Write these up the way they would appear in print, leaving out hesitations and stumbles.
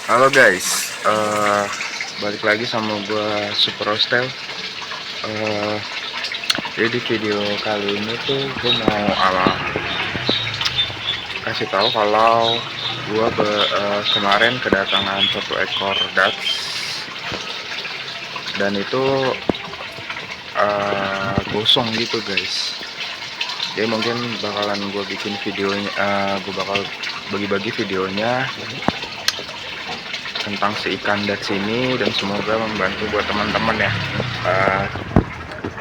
Halo guys, balik lagi sama gua Super Hostel. Eh, jadi di video kali ini tuh gue mau kasih tahu kalau kemarin kedatangan satu ekor Dutch dan itu gosong gitu guys. Jadi mungkin bakalan gue bikin videonya, gue bakal bagi-bagi videonya tentang si ikan Dutch ini dan semoga membantu buat teman-teman ya.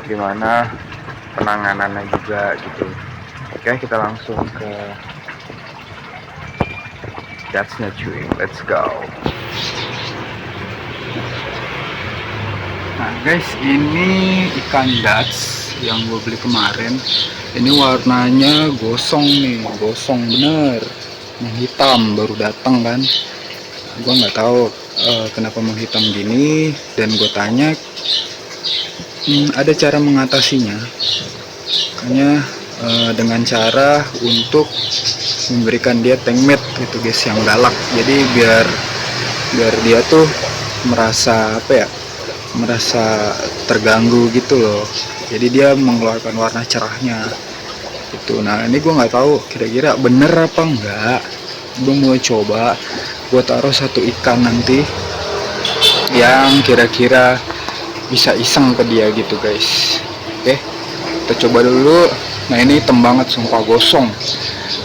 Gimana penanganannya juga gitu. Oke, kita langsung ke Dutch-nya cuy. Let's go. Nah guys, ini ikan Dutch yang gue beli kemarin. Ini warnanya gosong nih, gosong bener, menghitam, baru datang kan. Gue nggak tahu kenapa menghitam gini, dan gue tanya ada cara mengatasinya. Hanya dengan cara untuk memberikan dia tank mate gitu guys, yang galak. Jadi biar dia tuh merasa merasa terganggu gitu loh. Jadi dia mengeluarkan warna cerahnya gitu. Nah ini gue nggak tahu kira-kira bener apa enggak. Gue mau coba gue taruh satu ikan nanti yang kira-kira bisa iseng ke dia gitu guys. Oke, kita coba dulu. Nah ini hitam banget, sumpah gosong.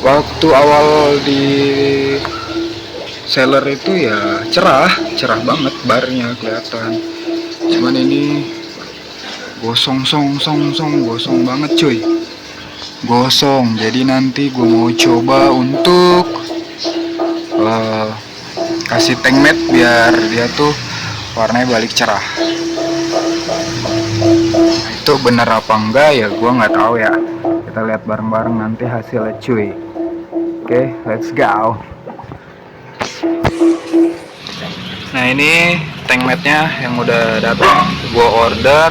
Waktu awal di seller itu ya cerah banget, barnya kelihatan. Cuman ini gosong gosong banget cuy, gosong. Jadi nanti gue mau coba untuk kasih tank matte biar dia tuh warnanya balik cerah. Itu bener apa enggak ya gue nggak tahu ya, kita lihat bareng-bareng nanti hasilnya cuy. Oke, let's go. Nah ini tank matte-nya yang udah datang, gue order.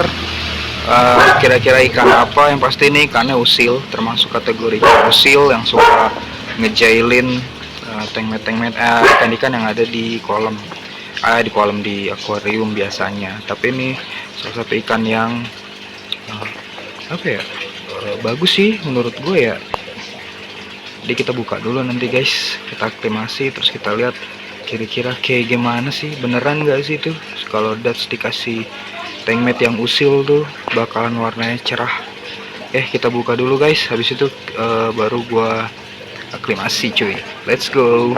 Kira-kira ikan apa? Yang pasti ini ikannya usil, termasuk kategori usil yang suka ngejailin tank matte ikan-ikan yang ada di kolam, di akuarium biasanya. Tapi ini salah satu ikan yang bagus sih menurut gue ya. Jadi kita buka dulu nanti guys, kita aklimasi, terus kita lihat kira-kira kayak gimana sih, beneran gak sih tuh kalau Dutch dikasih tank matte yang usil tuh bakalan warnanya cerah. Kita buka dulu guys, habis itu baru gua aklimasi cuy. Let's go.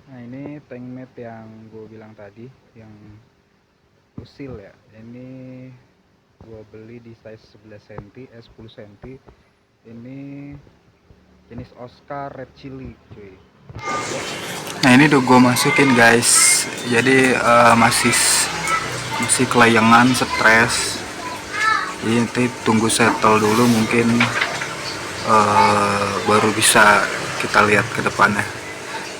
Nah ini tank matte yang gue bilang tadi, yang usil ya. Ini gue beli di size 11 cm, 10 cm. Ini jenis Oscar Red Chili cuy. Nah ini udah gue masukin guys. Jadi masih kelayangan, stres. Jadi nanti tunggu settle dulu, mungkin baru bisa kita lihat ke depannya.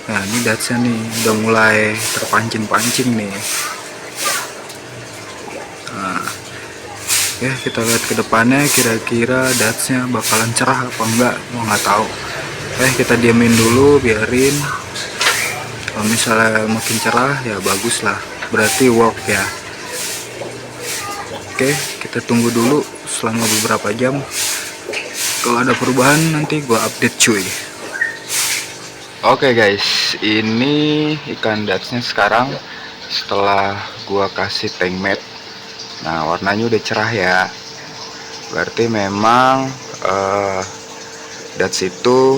Nah ini Dutch-nya nih udah mulai terpancing-pancing nih. Nah, kita lihat ke depannya, kira-kira Dutch-nya bakalan cerah apa enggak, gua nggak tahu. Kita diamin dulu, biarin. Kalau misalnya makin cerah ya bagus lah, berarti work ya. Kita tunggu dulu selama beberapa jam. Kalau ada perubahan nanti gua update cuy. Oke guys, ini ikan Dutch-nya sekarang setelah gua kasih tank matte. Nah warnanya udah cerah ya, berarti memang Dutch itu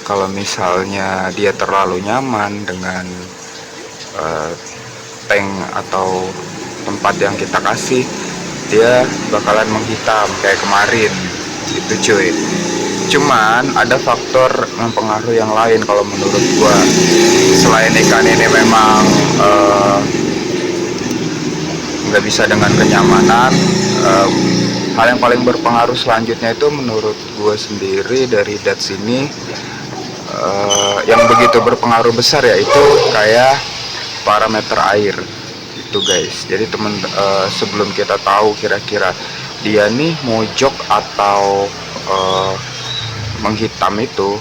kalau misalnya dia terlalu nyaman dengan tank atau tempat yang kita kasih, dia bakalan menghitam kayak kemarin itu cuy. Cuman ada faktor mempengaruhi yang lain kalau menurut gua. Selain ikan ini memang nggak bisa dengan kenyamanan, hal yang paling berpengaruh selanjutnya itu menurut gue sendiri dari Dutch ini, yang begitu berpengaruh besar, yaitu kayak parameter air itu guys. Jadi sebelum kita tahu kira-kira dia nih mojok atau menghitam, itu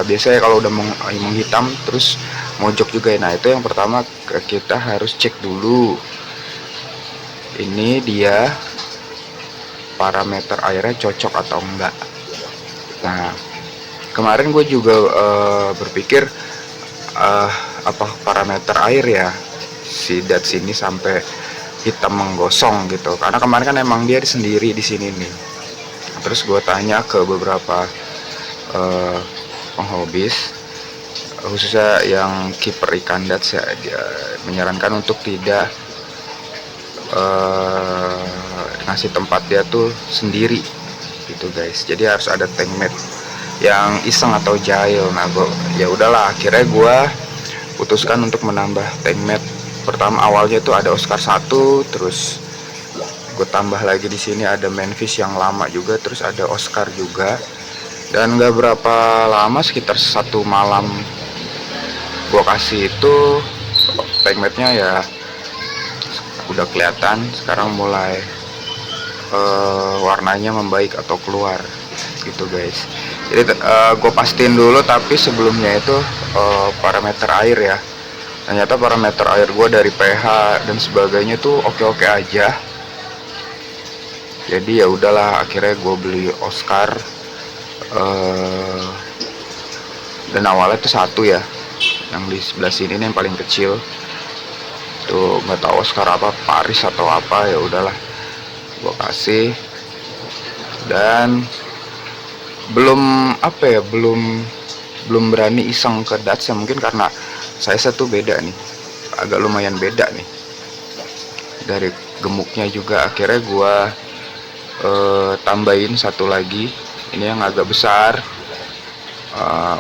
Biasanya kalau udah menghitam terus mojok juga ya. Nah itu yang pertama kita harus cek dulu ini dia parameter airnya cocok atau enggak. Nah kemarin gue juga berpikir apa parameter air ya si DATS ini sampai hitam menggosong gitu, karena kemarin kan emang dia sendiri di sini nih. Terus gue tanya ke beberapa penghobis, khususnya yang kiper ikan DATS ya, dia menyarankan untuk tidak ngasih tempat dia tuh sendiri gitu guys. Jadi harus ada tank mate yang iseng atau jahil. Nah gue ya udahlah, akhirnya gue putuskan untuk menambah tank mate. Pertama awalnya tuh ada Oscar 1, terus gue tambah lagi di sini ada Manfish yang lama juga, terus ada Oscar juga. Dan gak berapa lama, sekitar 1 malam gue kasih itu tank mate-nya ya udah kelihatan sekarang mulai warnanya membaik atau keluar gitu guys. Jadi gue pastiin dulu, tapi sebelumnya itu parameter air ya. Ternyata parameter air gue dari pH dan sebagainya tuh oke-oke aja. Jadi ya udahlah, akhirnya gue beli Oscar dan awalnya tuh 1 ya, yang di sebelah sini nih yang paling kecil tuh, nggak tahu Oscar apa, Paris atau apa, ya udahlah gue kasih. Dan belum berani iseng ke DATS ya, mungkin karena size tuh beda nih, agak lumayan beda nih dari gemuknya juga. Akhirnya gue tambahin 1 lagi, ini yang agak besar,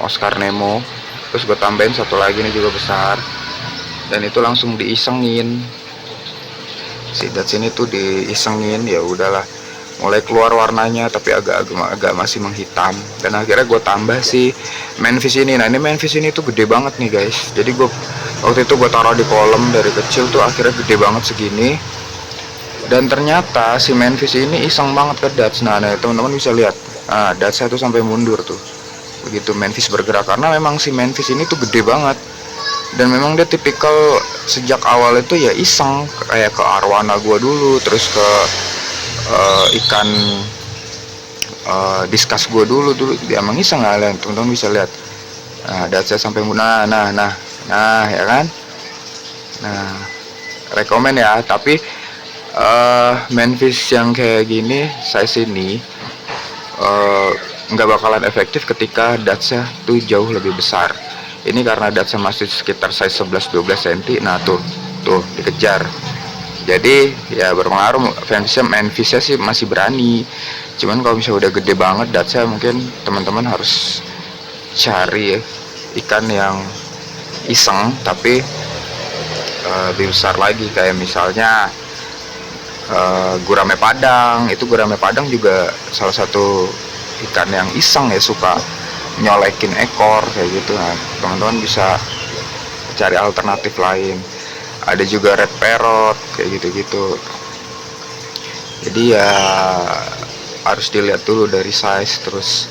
Oscar Nemo. Terus gue tambahin 1 lagi, ini juga besar, dan itu langsung diisengin. Si DATS ini tuh diisengin, ya udahlah mulai keluar warnanya, tapi agak masih menghitam. Dan akhirnya gue tambah si Manfish ini. Nah ini Manfish ini tuh gede banget nih guys. Jadi gue waktu itu gue taruh di kolam dari kecil tuh, akhirnya gede banget segini. Dan ternyata si Manfish ini iseng banget ke DATS. Nah teman-teman bisa lihat, DATS itu sampai mundur tuh begitu Manfish bergerak, karena memang si Manfish ini tuh gede banget. Dan memang dia tipikal sejak awal itu ya iseng, kayak ke arwana gua dulu, terus ke ikan diskus gua dulu dia emang iseng. Kalian teman-teman bisa lihat, DATS sampai nah ya kan. Nah rekomen ya, tapi Manfish yang kayak gini size ini nggak bakalan efektif ketika DATS-nya tuh jauh lebih besar. Ini karena DATS masih sekitar size 11-12 cm. Nah tuh dikejar. Jadi ya berpengaruh. Manfish-nya sih masih berani, cuman kalau misalnya udah gede banget DATS-nya, mungkin teman-teman harus cari ikan yang iseng tapi lebih besar lagi, kayak misalnya gurame padang. Itu gurame padang juga salah satu ikan yang iseng ya, suka nyolekin ekor kayak gitu. Nah teman-teman bisa cari alternatif lain. Ada juga red parrot kayak gitu-gitu. Jadi ya harus dilihat dulu dari size, terus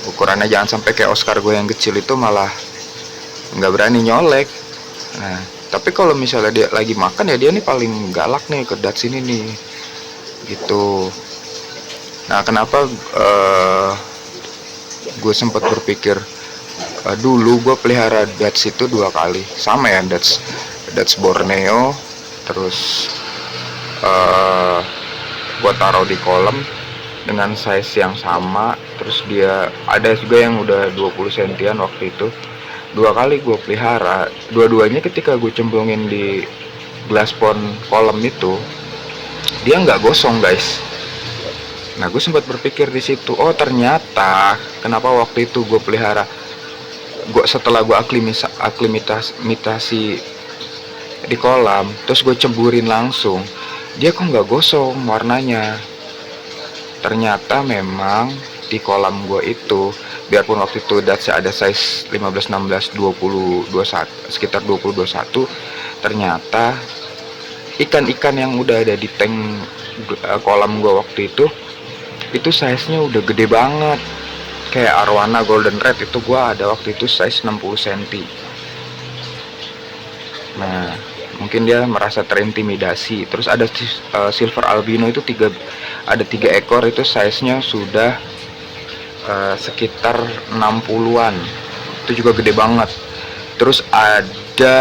ukurannya. Jangan sampai kayak Oscar gue yang kecil itu malah nggak berani nyolek. Nah tapi kalau misalnya dia lagi makan ya, dia nih paling galak nih ke DATS ini nih gitu. Nah kenapa gue sempat berpikir dulu gue pelihara DATS itu 2 kali sama ya, DATS Borneo. Terus gue taruh di kolam dengan size yang sama. Terus dia ada juga yang udah 20 sentian waktu itu. 2 kali gue pelihara, dua-duanya ketika gue cemplungin di glass pond kolam itu, dia nggak gosong guys. Nah gue sempat berpikir di situ, oh ternyata kenapa waktu itu gue pelihara, setelah gue aklimatasi di kolam, terus gue ceburin langsung, dia kok nggak gosong warnanya. Ternyata memang di kolam gue itu, biarpun waktu itu DATS ada size 15, 16, 20, 21, sekitar 20, 21, ternyata ikan-ikan yang udah ada di tank kolam gue waktu itu size-nya udah gede banget, kayak arwana golden red itu gua ada waktu itu size 60 cm. Nah, mungkin dia merasa terintimidasi. Terus ada silver albino itu ada 3 ekor, itu size-nya sudah sekitar 60-an. Itu juga gede banget. Terus ada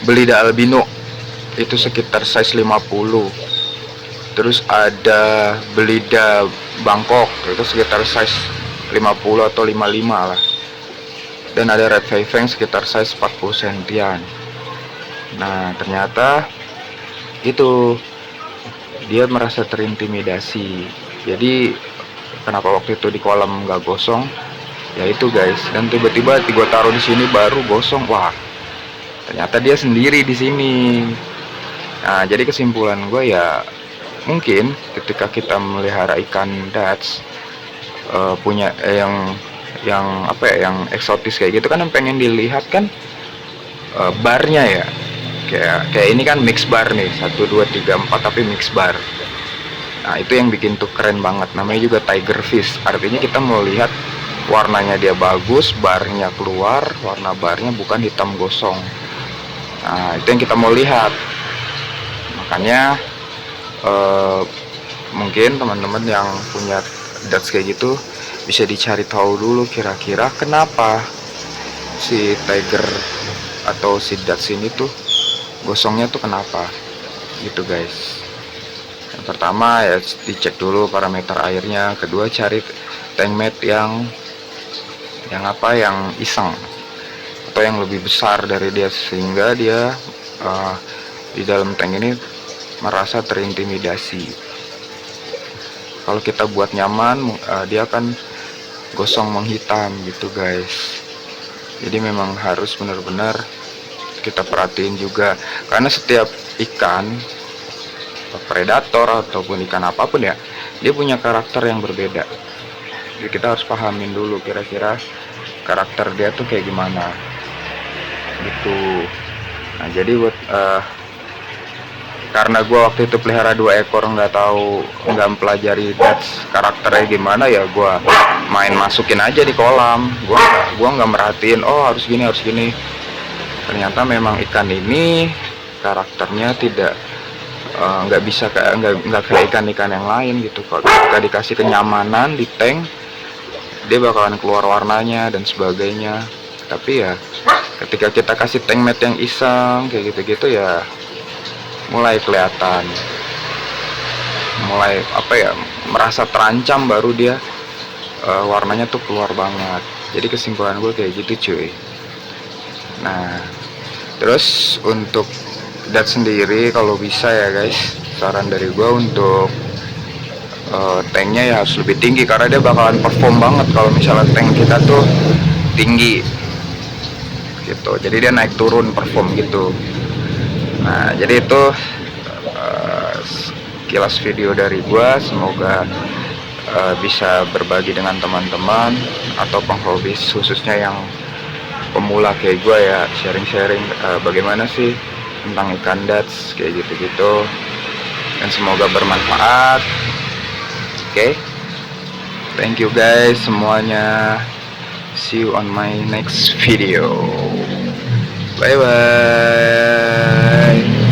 belida albino itu sekitar size 50. Terus ada belida Bangkok itu sekitar size 50 atau 55 lah. Dan ada red fang sekitar size 40 sentian. Nah, ternyata itu dia merasa terintimidasi. Jadi kenapa waktu itu di kolam nggak gosong? Ya itu guys. Dan tiba-tiba gue taruh di sini baru gosong. Wah, ternyata dia sendiri di sini. Nah, jadi kesimpulan gue ya, mungkin ketika kita melihara ikan Dutch punya yang apa ya, yang eksotis kayak gitu kan, yang pengen dilihat kan barnya ya. Kayak ini kan mix bar nih, 1 2 3 4 tapi mix bar. Nah, itu yang bikin tuh keren banget. Namanya juga tiger fish. Artinya kita mau lihat warnanya dia bagus, barnya keluar, warna barnya bukan hitam gosong. Nah, itu yang kita mau lihat. Makanya mungkin teman-teman yang punya Dutch kayak gitu bisa dicari tahu dulu kira-kira kenapa si tiger atau si Dutch ini tuh gosongnya tuh kenapa gitu guys. Yang pertama ya dicek dulu parameter airnya, kedua cari tank mate yang iseng atau yang lebih besar dari dia, sehingga dia di dalam tank ini merasa terintimidasi. Kalau kita buat nyaman, dia akan gosong menghitam gitu guys. Jadi memang harus benar-benar kita perhatiin juga, karena setiap ikan predator ataupun ikan apapun ya, dia punya karakter yang berbeda. Jadi kita harus pahamin dulu kira-kira karakter dia tuh kayak gimana gitu. Nah, jadi buat karena gue waktu itu pelihara 2 ekor, nggak mempelajari Dutch karakternya gimana, ya gue main masukin aja di kolam. Gua nggak merhatiin oh harus gini. Ternyata memang ikan ini karakternya nggak kayak ikan-ikan yang lain gitu. Kalau kita dikasih kenyamanan di tank, dia bakalan keluar warnanya dan sebagainya. Tapi ya ketika kita kasih tank mate yang iseng kayak gitu-gitu, ya mulai kelihatan, mulai merasa terancam, baru dia warnanya tuh keluar banget. Jadi kesimpulan gue kayak gitu cuy. Nah, terus untuk Dutch sendiri kalau bisa ya guys, saran dari gue untuk tanknya ya harus lebih tinggi, karena dia bakalan perform banget kalau misalnya tank kita tuh tinggi gitu. Jadi dia naik turun perform gitu. Nah, jadi itu kilas video dari gua. Semoga bisa berbagi dengan teman-teman atau penghobis, khususnya yang pemula kayak gua ya, sharing-sharing bagaimana sih tentang ikan Dutch kayak gitu-gitu, dan semoga bermanfaat. Oke, thank you guys semuanya. See you on my next video. Bye bye.